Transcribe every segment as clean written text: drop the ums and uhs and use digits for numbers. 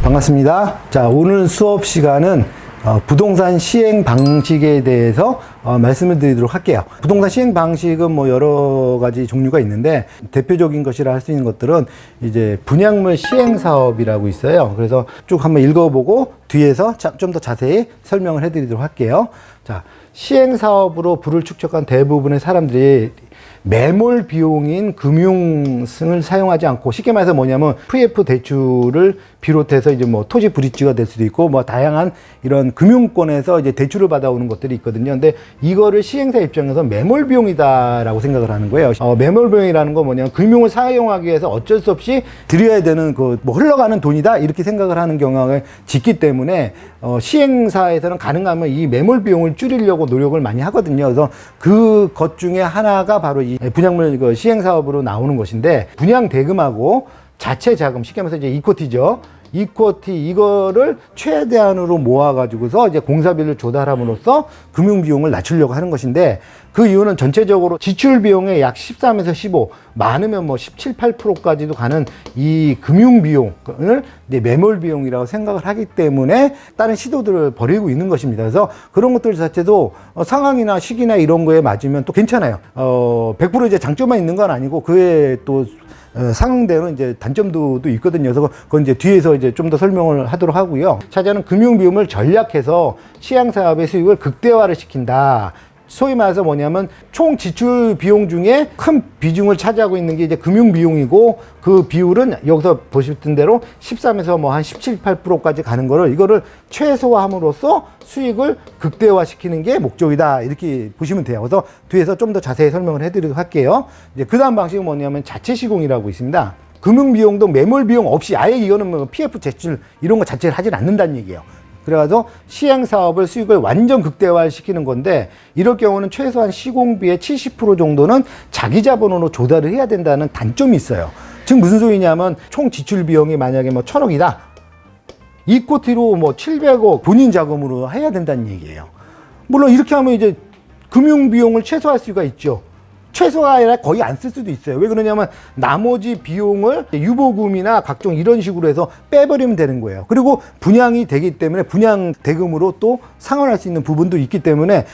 반갑습니다. 자, 오늘 수업 시간은 부동산 시행 방식에 대해서 말씀을 드리도록 할게요. 부동산 시행 방식은 뭐 여러 가지 종류가 있는데 대표적인 것이라 할 수 있는 것들은 이제 분양물 시행 사업이라고 있어요. 그래서 쭉 한번 읽어보고 뒤에서 좀 더 자세히 설명을 해드리도록 할게요. 자, 시행 사업으로 부를 축적한 대부분의 사람들이 매몰 비용인 금융을 사용하지 않고, 쉽게 말해서 뭐냐면 VF 대출을 비롯해서 이제 뭐 토지 브릿지가 될 수도 있고 뭐 다양한 이런 금융권에서 이제 대출을 받아오는 것들이 있거든요. 근데 이거를 시행사 입장에서 매몰 비용이다라고 생각을 하는 거예요. 매몰 비용이라는 건 뭐냐면 금융을 사용하기 위해서 어쩔 수 없이 드려야 되는 그 뭐 흘러가는 돈이다 이렇게 생각을 하는 경향을 짙기 때문에 시행사에서는 가능하면 이 매몰 비용을 줄이려고 노력을 많이 하거든요. 그래서 그 것 중에 하나가 바로 이 분양물 시행 사업으로 나오는 것인데, 분양 대금하고 자체 자금, 쉽게 말해서 이제 이코티죠. 이코티 이거를 최대한으로 모아가지고서 이제 공사비를 조달함으로써 금융 비용을 낮추려고 하는 것인데, 그 이유는 전체적으로 지출 비용의 약 13에서 15, 많으면 뭐 17, 8%까지도 가는 이 금융 비용을 이제 매몰 비용이라고 생각을 하기 때문에 다른 시도들을 벌이고 있는 것입니다. 그래서 그런 것들 자체도 상황이나 시기나 이런 거에 맞으면 또 괜찮아요. 100% 이제 장점만 있는 건 아니고 그에 또 상응되는 이제 단점도 있거든요. 그래서 그건 이제 뒤에서 이제 좀 더 설명을 하도록 하고요. 차지하는 금융 비용을 전략해서 시행 사업의 수익을 극대화를 시킨다. 소위 말해서 뭐냐면 총 지출 비용 중에 큰 비중을 차지하고 있는 게 이제 금융 비용이고, 그 비율은 여기서 보셨던 대로 13에서 뭐 한 17, 8%까지 가는 거를, 이거를 최소화함으로써 수익을 극대화 시키는 게 목적이다 이렇게 보시면 돼요. 그래서 뒤에서 좀 더 자세히 설명을 해드리도록 할게요. 이제 그 다음 방식은 뭐냐면 자체 시공이라고 있습니다. 금융 비용도 매몰 비용 없이 아예 이거는 뭐 PF 제출 이런 거 자체를 하진 않는다는 얘기예요. 그래가지고 시행 사업을 수익을 완전 극대화시키는 건데, 이럴 경우는 최소한 시공비의 70% 정도는 자기 자본으로 조달을 해야 된다는 단점이 있어요. 즉 무슨 소리냐면 총 지출 비용이 만약에 뭐 1,000억이다. 이코티로 뭐 700억 본인 자금으로 해야 된다는 얘기예요. 물론 이렇게 하면 이제 금융 비용을 최소화할 수가 있죠. 최소가 아니라 거의 안 쓸 수도 있어요. 왜 그러냐면 나머지 비용을 유보금이나 각종 이런 식으로 해서 빼버리면 되는 거예요. 그리고 분양이 되기 때문에 분양 대금으로 또 상환할 수 있는 부분도 있기 때문에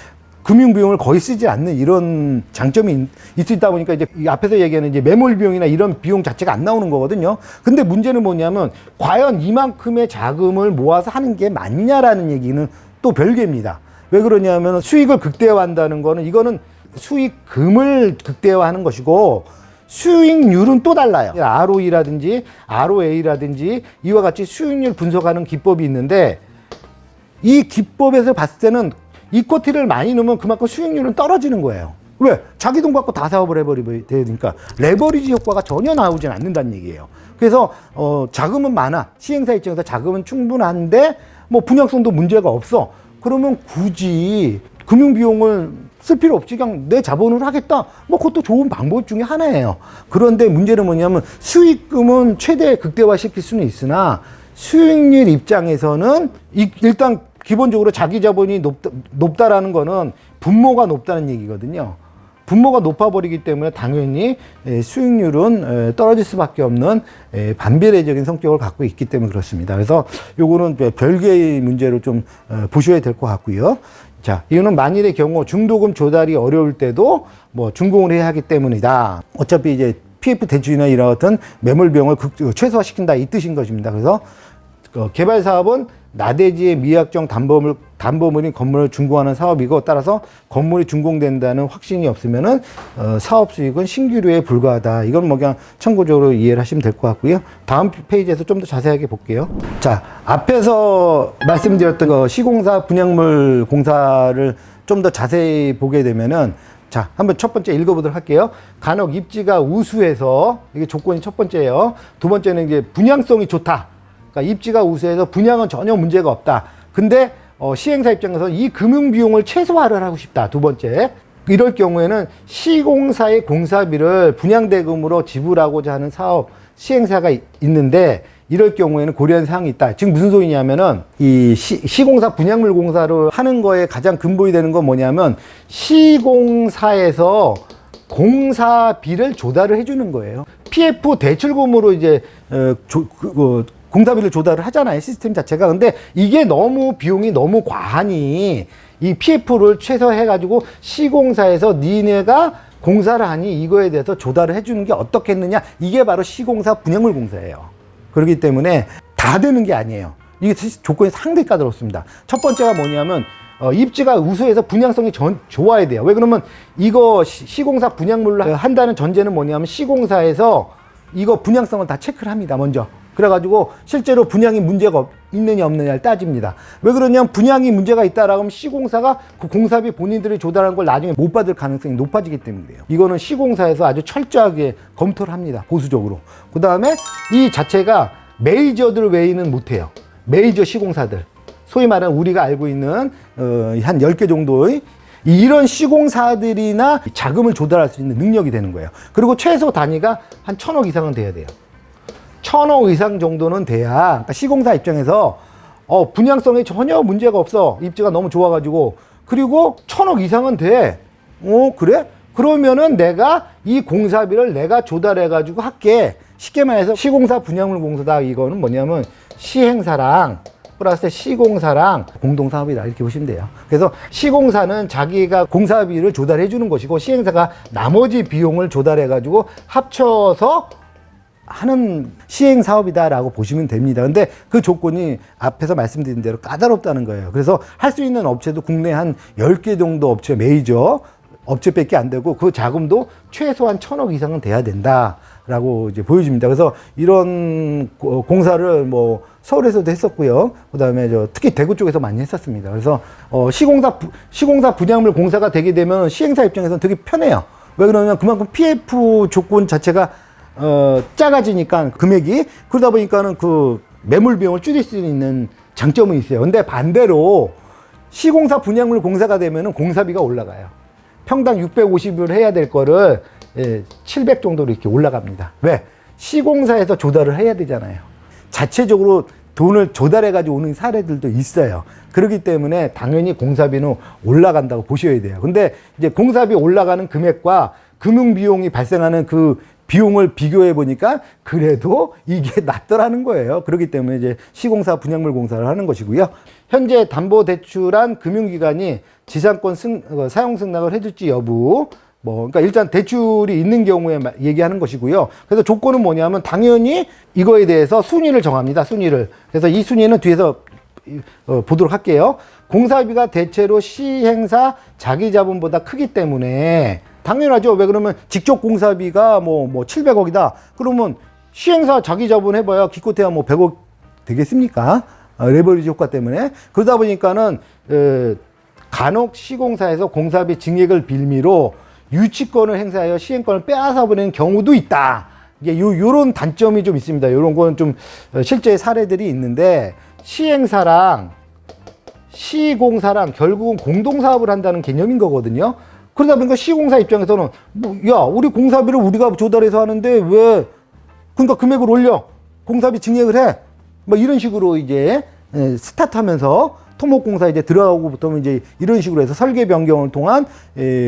금융 비용을 거의 쓰지 않는 이런 장점이 있다 보니까 이제 앞에서 얘기하는 이제 매몰 비용이나 이런 비용 자체가 안 나오는 거거든요. 근데 문제는 뭐냐면 과연 이만큼의 자금을 모아서 하는 게 맞냐라는 얘기는 또 별개입니다. 왜 그러냐면 수익을 극대화한다는 거는, 이거는 수익금을 극대화하는 것이고 수익률은 또 달라요. ROE라든지 ROA라든지 이와 같이 수익률 분석하는 기법이 있는데, 이 기법에서 봤을 때는 이코티를 많이 넣으면 그만큼 수익률은 떨어지는 거예요. 왜? 자기 돈 갖고 다 사업을 해버리면 되니까 레버리지 효과가 전혀 나오진 않는다는 얘기예요. 그래서 자금은 많아, 시행사 입장에서 자금은 충분한데 뭐 분양성도 문제가 없어. 그러면 굳이 금융 비용을 쓸 필요 없지, 그냥 내 자본으로 하겠다. 뭐 그것도 좋은 방법 중에 하나예요. 그런데 문제는 뭐냐면 수익금은 최대 극대화 시킬 수는 있으나 수익률 입장에서는 일단 기본적으로 자기 자본이 높다라는 거는 분모가 높다는 얘기거든요. 분모가 높아버리기 때문에 당연히 수익률은 떨어질 수밖에 없는 반비례적인 성격을 갖고 있기 때문에 그렇습니다. 그래서 요거는 별개의 문제로 좀 보셔야 될 것 같고요. 자, 이거는 만일의 경우 중도금 조달이 어려울 때도 뭐 준공을 해야 하기 때문이다. 어차피 이제 PF 대출이나 이런 어떤 매몰 비용을 최소화시킨다 이 뜻인 것입니다. 그래서 개발 사업은 나대지의 미확정 담보물인 건물을 준공하는 사업이고, 따라서 건물이 준공된다는 확신이 없으면은 사업 수익은 신규류에 불과하다. 이건 뭐 그냥 참고적으로 이해를 하시면 될 것 같고요. 다음 페이지에서 좀 더 자세하게 볼게요. 자, 앞에서 말씀드렸던 시공사 분양물 공사를 좀 더 자세히 보게 되면은, 자, 한번 첫 번째 읽어보도록 할게요. 간혹 입지가 우수해서, 이게 조건이 첫 번째예요. 두 번째는 이제 분양성이 좋다. 그러니까 입지가 우수해서 분양은 전혀 문제가 없다. 근데 시행사 입장에서 이 금융 비용을 최소화를 하고 싶다. 두 번째. 이럴 경우에는 시공사의 공사비를 분양 대금으로 지불하고자 하는 사업 시행사가 있는데, 이럴 경우에는 고려한 사항이 있다. 지금 무슨 소리냐면은 이 시공사 분양물 공사를 하는 거에 가장 근본이 되는 건 뭐냐면, 시공사에서 공사비를 조달을 해주는 거예요. PF 대출금으로 이제 공사비를 조달을 하잖아요, 시스템 자체가. 근데 이게 너무 비용이 너무 과하니 이 PF를 최소화해가지고 시공사에서 니네가 공사를 하니 이거에 대해서 조달을 해주는 게 어떻겠느냐. 이게 바로 시공사 분양물 공사예요. 그렇기 때문에 다 되는 게 아니에요. 이게 조건이 상당히 까다롭습니다. 첫 번째가 뭐냐면 입지가 우수해서 분양성이 좋아야 돼요. 왜 그러면 이거 시공사 분양물로 한다는 전제는 뭐냐면 시공사에서 이거 분양성을 다 체크를 합니다, 먼저. 그래가지고 실제로 분양이 문제가 있느냐 없느냐를 따집니다. 왜 그러냐면 분양이 문제가 있다라고 하면 시공사가 그 공사비 본인들이 조달한 걸 나중에 못 받을 가능성이 높아지기 때문이에요. 이거는 시공사에서 아주 철저하게 검토를 합니다, 보수적으로. 그 다음에 이 자체가 메이저들 외에는 못해요. 메이저 시공사들, 소위 말하는 우리가 알고 있는 한 10개 정도의 이런 시공사들이나 자금을 조달할 수 있는 능력이 되는 거예요. 그리고 최소 단위가 한 1,000억 이상은 돼야 돼요. 1,000억 이상 정도는 돼야, 그러니까 시공사 입장에서 분양성에 전혀 문제가 없어, 입지가 너무 좋아가지고. 그리고 1,000억 이상은 돼. 그래? 그러면은 내가 이 공사비를 내가 조달해가지고 할게. 쉽게 말해서 시공사 분양물 공사다. 이거는 뭐냐면 시행사랑 플러스 시공사랑 공동사업이다, 이렇게 보시면 돼요. 그래서 시공사는 자기가 공사비를 조달해 주는 것이고, 시행사가 나머지 비용을 조달해 가지고 합쳐서 하는 시행사업이다라고 보시면 됩니다. 근데 그 조건이 앞에서 말씀드린 대로 까다롭다는 거예요. 그래서 할 수 있는 업체도 국내 한 10개 정도 업체, 메이저 업체밖에 안 되고, 그 자금도 최소한 1,000억 이상은 돼야 된다라고 이제 보여집니다. 그래서 이런 공사를 뭐 서울에서도 했었고요. 그다음에 특히 대구 쪽에서 많이 했었습니다. 그래서 시공사 분양물 공사가 되게 되면 시행사 입장에서는 되게 편해요. 왜 그러냐면 그만큼 PF 조건 자체가 작아지니까 금액이, 그러다 보니까는 그 매물 비용을 줄일 수 있는 장점은 있어요. 근데 반대로 시공사 분양물 공사가 되면은 공사비가 올라가요. 평당 650을 해야 될 거를 700 정도로 이렇게 올라갑니다. 왜? 시공사에서 조달을 해야 되잖아요. 자체적으로 돈을 조달해 가지고 오는 사례들도 있어요. 그렇기 때문에 당연히 공사비는 올라간다고 보셔야 돼요. 근데 이제 공사비 올라가는 금액과 금융 비용이 발생하는 그 비용을 비교해 보니까 그래도 이게 낫더라는 거예요. 그렇기 때문에 이제 시공사 분양물 공사를 하는 것이고요. 현재 담보대출한 금융기관이 지상권 사용 승낙을 해줄지 여부, 그러니까 일단 대출이 있는 경우에 얘기하는 것이고요. 그래서 조건은 뭐냐면 당연히 이거에 대해서 순위를 정합니다. 순위를. 그래서 이 순위는 뒤에서 보도록 할게요. 공사비가 대체로 시행사 자기 자본보다 크기 때문에 당연하죠. 왜 그러면 직접 공사비가 뭐 700억이다. 그러면 시행사 자기 자본 해봐야 기껏해야 뭐 100억 되겠습니까? 레버리지 효과 때문에. 그러다 보니까는 간혹 시공사에서 공사비 증액을 빌미로 유치권을 행사하여 시행권을 빼앗아 버리는 경우도 있다. 이게 요런 단점이 좀 있습니다. 요런 건 좀 실제 사례들이 있는데, 시행사랑 시공사랑 결국은 공동사업을 한다는 개념인 거거든요. 그러다 보니까 시공사 입장에서는 우리 공사비를 우리가 조달해서 하는데 왜 그러니까 금액을 올려, 공사비 증액을 해, 이런 식으로 이제 스타트하면서 토목공사 이제 들어가고부터는 이제 이런 식으로 해서 설계 변경을 통한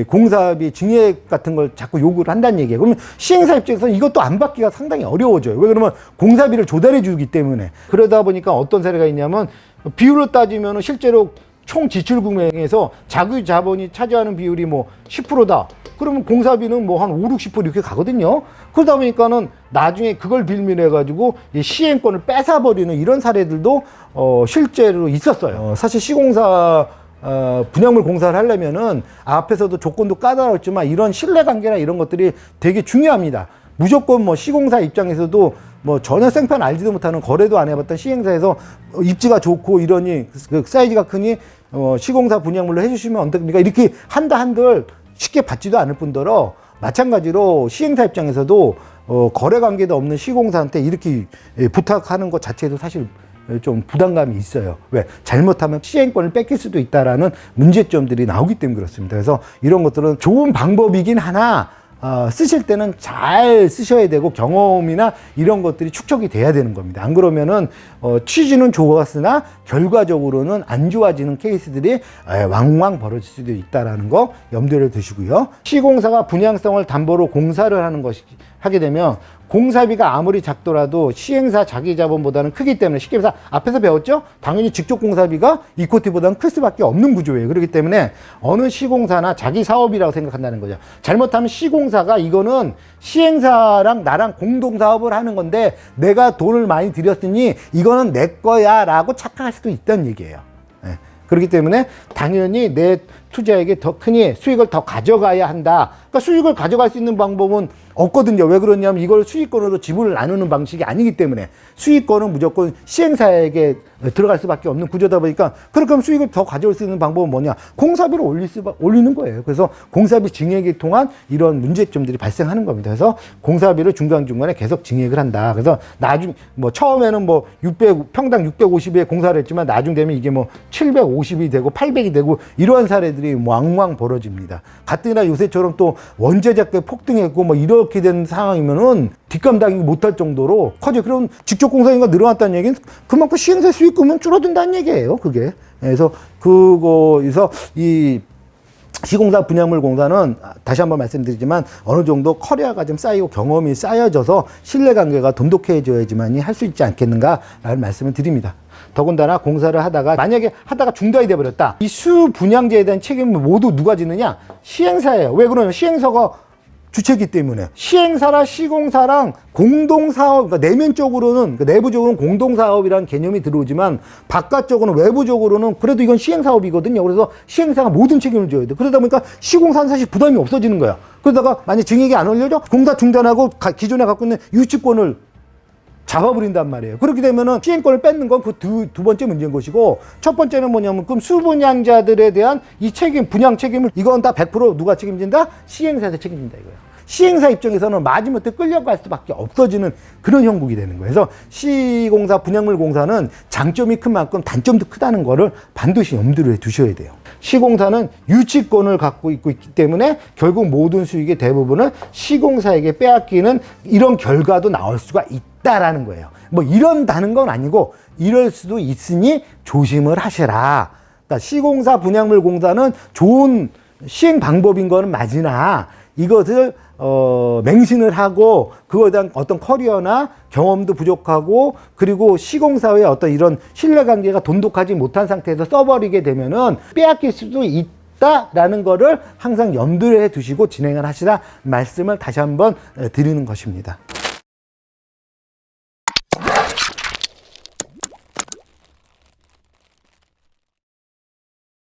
공사비 증액 같은 걸 자꾸 요구를 한다는 얘기예요. 그러면 시행사 입장에서는 이것도 안 받기가 상당히 어려워져요. 왜 그러면 공사비를 조달해 주기 때문에. 그러다 보니까 어떤 사례가 있냐면, 비율로 따지면 실제로 총 지출 금액에서 자기 자본이 차지하는 비율이 10%다. 그러면 공사비는 한 5, 60% 이렇게 가거든요. 그러다 보니까는 나중에 그걸 빌미로 해가지고 시행권을 뺏어버리는 이런 사례들도 실제로 있었어요. 사실 시공사 분양물 공사를 하려면은 앞에서도 조건도 까다롭지만 이런 신뢰관계나 이런 것들이 되게 중요합니다. 무조건 시공사 입장에서도 전혀 생판 알지도 못하는, 거래도 안 해봤던 시행사에서 입지가 좋고 이러니 그 사이즈가 크니 시공사 분양물로 해주시면 어떻습니까? 이렇게 한들 쉽게 받지도 않을 뿐더러, 마찬가지로 시행사 입장에서도 거래 관계도 없는 시공사한테 이렇게 부탁하는 것 자체도 사실 좀 부담감이 있어요. 왜? 잘못하면 시행권을 뺏길 수도 있다라는 문제점들이 나오기 때문에 그렇습니다. 그래서 이런 것들은 좋은 방법이긴 하나 쓰실 때는 잘 쓰셔야 되고 경험이나 이런 것들이 축적이 돼야 되는 겁니다. 안 그러면은 취지는 좋았으나 결과적으로는 안 좋아지는 케이스들이 왕왕 벌어질 수도 있다라는 거 염두에 두시고요. 시공사가 분양성을 담보로 공사를 하는 것이 하게 되면 공사비가 아무리 작더라도 시행사 자기 자본보다는 크기 때문에, 쉽게 말해서 앞에서 배웠죠? 당연히 직접 공사비가 이코티보다는 클 수밖에 없는 구조예요. 그렇기 때문에 어느 시공사나 자기 사업이라고 생각한다는 거죠. 잘못하면 시공사가 이거는 시행사랑 나랑 공동 사업을 하는 건데 내가 돈을 많이 들였으니 이거는 내 거야 라고 착각할 수도 있다는 얘기예요. 예. 그렇기 때문에 당연히 내 투자액에 더 크니 수익을 더 가져가야 한다. 그러니까 수익을 가져갈 수 있는 방법은 없거든요. 왜 그러냐면 이걸 수익권으로 지분을 나누는 방식이 아니기 때문에 수익권은 무조건 시행사에게 들어갈 수밖에 없는 구조다 보니까, 그렇게 하면 수익을 더 가져올 수 있는 방법은 뭐냐? 공사비를 올리는 거예요. 그래서 공사비 증액에 통한 이런 문제점들이 발생하는 겁니다. 그래서 공사비를 중간중간에 계속 증액을 한다. 그래서 나중 뭐 처음에는 뭐 평당 650에 공사를 했지만 나중 되면 이게 뭐 750이 되고 800이 되고 이러한 사례들이 왕왕 벌어집니다. 가뜩이나 요새처럼 또 원재료가 폭등했고 뭐 이렇게 된 상황이면은 뒷감당이 못할 정도로 커져. 그럼 직접 공사비가 늘어났다는 얘기는 그만큼 시행사 수익금은 줄어든다는 얘기예요. 그게. 그래서 그거에서 이 시공사 분양물 공사는 다시 한번 말씀드리지만 어느 정도 커리어가 좀 쌓이고 경험이 쌓여져서 신뢰관계가 돈독해져야지만이 할 수 있지 않겠는가라는 말씀을 드립니다. 더군다나 공사를 하다가 만약에 하다가 중단이 돼버렸다. 이 수분양제에 대한 책임을 모두 누가 지느냐? 시행사예요. 왜 그러냐면 시행사가 주체이기 때문에 시행사랑 시공사랑 공동사업, 그러니까 내면적으로는, 그러니까 내부적으로는 공동사업이라는 개념이 들어오지만 바깥적으로는, 외부적으로는 그래도 이건 시행사업이거든요. 그래서 시행사가 모든 책임을 져야 돼. 그러다 보니까 시공사는 사실 부담이 없어지는 거야. 그러다가 만약 증액이 안 올려져? 공사 중단하고 기존에 갖고 있는 유치권을 잡아버린단 말이에요. 그렇게 되면은 시행권을 뺏는 건 그 두 번째 문제인 것이고, 첫 번째는 뭐냐면 그럼 수분양자들에 대한 이 책임, 분양 책임을 이건 다 100% 누가 책임진다? 시행사에서 책임진다 이거예요. 시행사 입장에서는 마지못해 끌려갈 수밖에 없어지는 그런 형국이 되는 거예요. 그래서 시공사, 분양물 공사는 장점이 큰 만큼 단점도 크다는 거를 반드시 염두에 두셔야 돼요. 시공사는 유치권을 갖고 있기 때문에 결국 모든 수익의 대부분을 시공사에게 빼앗기는 이런 결과도 나올 수가 있다라는 거예요. 뭐 이런다는 건 아니고 이럴 수도 있으니 조심을 하셔라. 그러니까 시공사, 분양물 공사는 좋은 시행 방법인 거는 맞으나 이것을 맹신을 하고 그거에 대한 어떤 커리어나 경험도 부족하고 그리고 시공사의 어떤 이런 신뢰관계가 돈독하지 못한 상태에서 써버리게 되면은 빼앗길 수도 있다라는 거를 항상 염두에 두시고 진행을 하시라 말씀을 다시 한번 드리는 것입니다.